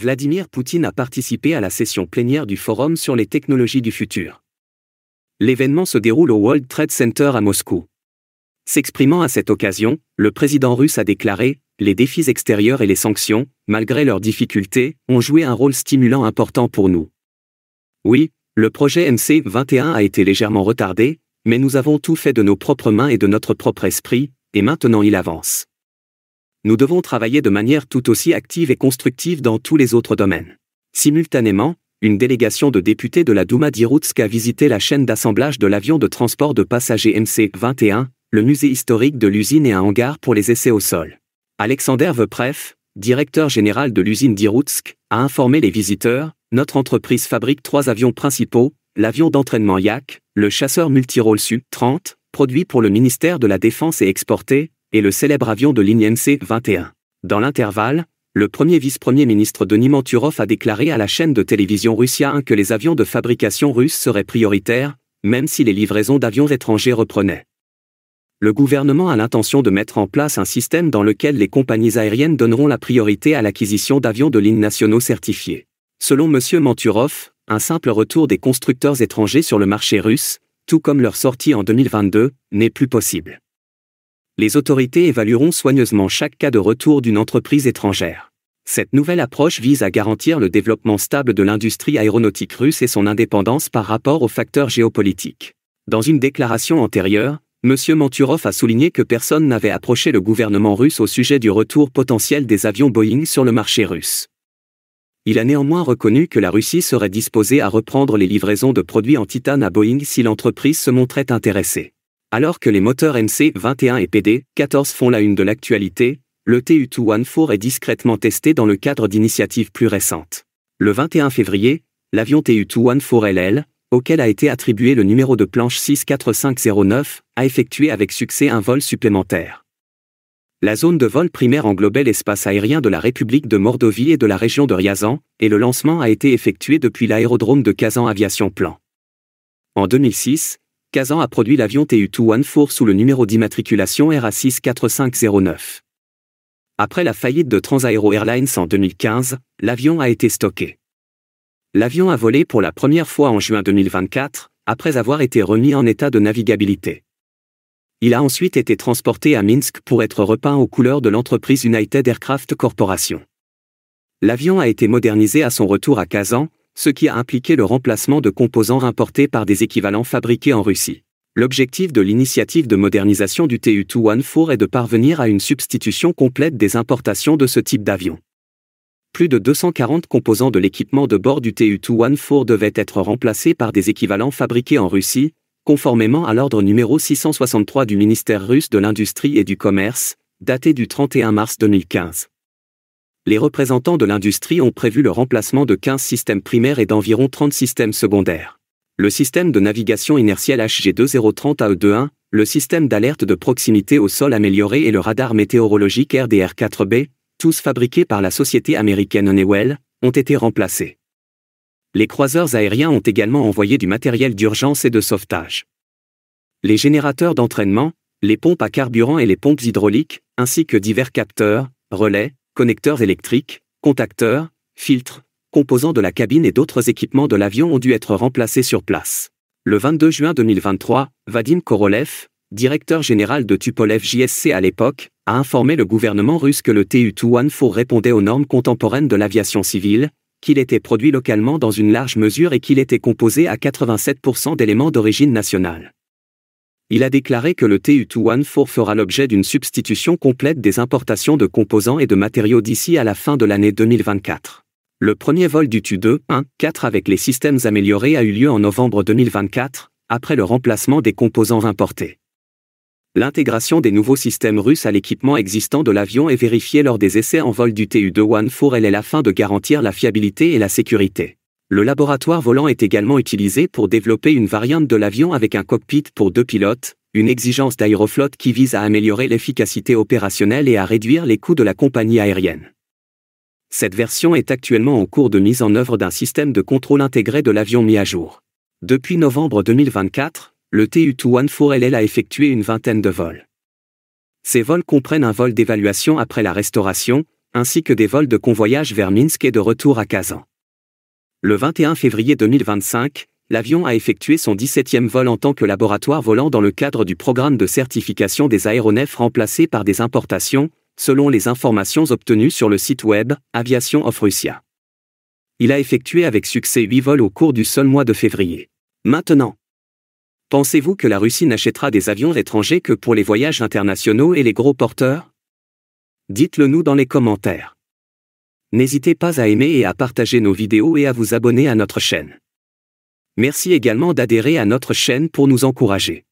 Vladimir Poutine a participé à la session plénière du Forum sur les technologies du futur. L'événement se déroule au World Trade Center à Moscou. S'exprimant à cette occasion, le président russe a déclaré « Les défis extérieurs et les sanctions, malgré leurs difficultés, ont joué un rôle stimulant important pour nous. Oui, le projet MC-21 a été légèrement retardé, mais nous avons tout fait de nos propres mains et de notre propre esprit, et maintenant il avance. Nous devons travailler de manière tout aussi active et constructive dans tous les autres domaines. » Simultanément, une délégation de députés de la Douma d'Irkoutsk a visité la chaîne d'assemblage de l'avion de transport de passagers MC-21, le musée historique de l'usine et un hangar pour les essais au sol. Alexander Veprev, directeur général de l'usine d'Irkoutsk, a informé les visiteurs « Notre entreprise fabrique 3 avions principaux, l'avion d'entraînement Yak, le chasseur multirôle Su-30, produit pour le ministère de la Défense et exporté, et le célèbre avion de ligne MC-21. » Dans l'intervalle, le premier vice-premier ministre Denis Manturov a déclaré à la chaîne de télévision Russia 1 que les avions de fabrication russes seraient prioritaires, même si les livraisons d'avions étrangers reprenaient. Le gouvernement a l'intention de mettre en place un système dans lequel les compagnies aériennes donneront la priorité à l'acquisition d'avions de ligne nationaux certifiés. Selon M. Manturov, un simple retour des constructeurs étrangers sur le marché russe, tout comme leur sortie en 2022, n'est plus possible. Les autorités évalueront soigneusement chaque cas de retour d'une entreprise étrangère. Cette nouvelle approche vise à garantir le développement stable de l'industrie aéronautique russe et son indépendance par rapport aux facteurs géopolitiques. Dans une déclaration antérieure, M. Manturov a souligné que personne n'avait approché le gouvernement russe au sujet du retour potentiel des avions Boeing sur le marché russe. Il a néanmoins reconnu que la Russie serait disposée à reprendre les livraisons de produits en titane à Boeing si l'entreprise se montrait intéressée. Alors que les moteurs MC-21 et PD-14 font la une de l'actualité, le Tu-214 est discrètement testé dans le cadre d'initiatives plus récentes. Le 21 février, l'avion Tu-214LL, auquel a été attribué le numéro de planche 64509, a effectué avec succès un vol supplémentaire. La zone de vol primaire englobait l'espace aérien de la République de Mordovie et de la région de Ryazan, et le lancement a été effectué depuis l'aérodrome de Kazan Aviation Plan. En 2006, Kazan a produit l'avion Tu-214 sous le numéro d'immatriculation RA64509. Après la faillite de Transaero Airlines en 2015, l'avion a été stocké. L'avion a volé pour la première fois en juin 2024, après avoir été remis en état de navigabilité. Il a ensuite été transporté à Minsk pour être repeint aux couleurs de l'entreprise United Aircraft Corporation. L'avion a été modernisé à son retour à Kazan, ce qui a impliqué le remplacement de composants importés par des équivalents fabriqués en Russie. L'objectif de l'initiative de modernisation du Tu-214 est de parvenir à une substitution complète des importations de ce type d'avion. Plus de 240 composants de l'équipement de bord du Tu-214 devaient être remplacés par des équivalents fabriqués en Russie, conformément à l'ordre numéro 663 du ministère russe de l'Industrie et du Commerce, daté du 31 mars 2015. Les représentants de l'industrie ont prévu le remplacement de 15 systèmes primaires et d'environ 30 systèmes secondaires. Le système de navigation inertielle HG2030 AE21, le système d'alerte de proximité au sol amélioré et le radar météorologique RDR4B, tous fabriqués par la société américaine Honeywell, ont été remplacés. Les croiseurs aériens ont également envoyé du matériel d'urgence et de sauvetage. Les générateurs d'entraînement, les pompes à carburant et les pompes hydrauliques, ainsi que divers capteurs, relais, connecteurs électriques, contacteurs, filtres, composants de la cabine et d'autres équipements de l'avion ont dû être remplacés sur place. Le 22 juin 2023, Vadim Korolev, directeur général de Tupolev JSC à l'époque, a informé le gouvernement russe que le Tu-214 répondait aux normes contemporaines de l'aviation civile, qu'il était produit localement dans une large mesure et qu'il était composé à 87% d'éléments d'origine nationale. Il a déclaré que le Tu-214 fera l'objet d'une substitution complète des importations de composants et de matériaux d'ici à la fin de l'année 2024. Le premier vol du Tu-214 avec les systèmes améliorés a eu lieu en novembre 2024, après le remplacement des composants importés. L'intégration des nouveaux systèmes russes à l'équipement existant de l'avion est vérifiée lors des essais en vol du Tu-214LL afin de garantir la fiabilité et la sécurité. Le laboratoire volant est également utilisé pour développer une variante de l'avion avec un cockpit pour 2 pilotes, une exigence d'Aeroflot qui vise à améliorer l'efficacité opérationnelle et à réduire les coûts de la compagnie aérienne. Cette version est actuellement en cours de mise en œuvre d'un système de contrôle intégré de l'avion mis à jour. Depuis novembre 2024, le Tu-214LL a effectué une vingtaine de vols. Ces vols comprennent un vol d'évaluation après la restauration, ainsi que des vols de convoyage vers Minsk et de retour à Kazan. Le 21 février 2025, l'avion a effectué son 17e vol en tant que laboratoire volant dans le cadre du programme de certification des aéronefs remplacés par des importations, selon les informations obtenues sur le site web Aviation of Russia. Il a effectué avec succès 8 vols au cours du seul mois de février. Maintenant, pensez-vous que la Russie n'achètera des avions étrangers que pour les voyages internationaux et les gros porteurs? Dites-le nous dans les commentaires. N'hésitez pas à aimer et à partager nos vidéos et à vous abonner à notre chaîne. Merci également d'adhérer à notre chaîne pour nous encourager.